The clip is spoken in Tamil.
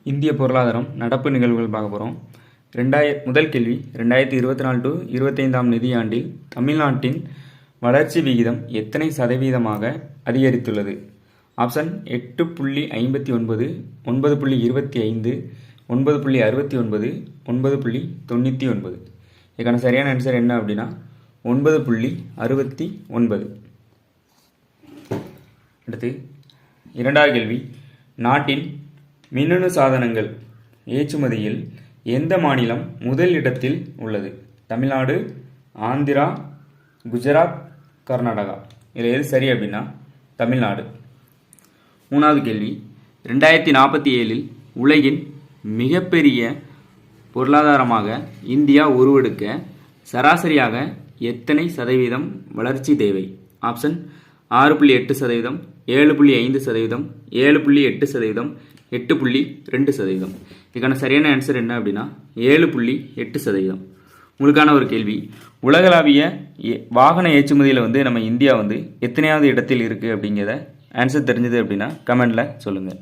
இந்திய பொருளாதாரம் நடப்பு நிகழ்வுகள் பார்க்க போகிறோம். முதல் கேள்வி, 2024 to 25ஆம் நிதியாண்டில் தமிழ்நாட்டின் வளர்ச்சி விகிதம் எத்தனை சதவீதமாக அதிகரித்துள்ளது? ஆப்ஷன் 8.59, 9.25, 9.69, 9.99. இதுக்கான சரியான ஆன்சர் என்ன அப்படின்னா 9.69. அடுத்து இரண்டாவது கேள்வி, நாட்டின் மின்னணு சாதனங்கள் ஏற்றுமதியில் எந்த மாநிலம் முதல் இடத்தில் உள்ளது? தமிழ்நாடு, ஆந்திரா, குஜராத், கர்நாடகா. இதில் எது சரி அப்படின்னா தமிழ்நாடு. மூணாவது கேள்வி, 2047இல் உலகின் மிகப்பெரிய பொருளாதாரமாக இந்தியா உருவெடுக்க சராசரியாக எத்தனை சதவீதம் வளர்ச்சி தேவை? ஆப்ஷன் 6.8%, 7.5%, 7.8%, 8.2%. இதுக்கான சரியான ஆன்சர் என்ன அப்படின்னா 7.8%. உங்களுக்கான ஒரு கேள்வி, உலகளாவிய வாகன ஏற்றுமதியில் நம்ம இந்தியா எத்தனையாவது இடத்தில் இருக்குது அப்படிங்கிறத ஆன்சர் தெரிஞ்சது அப்படின்னா கமெண்டில் சொல்லுங்கள்.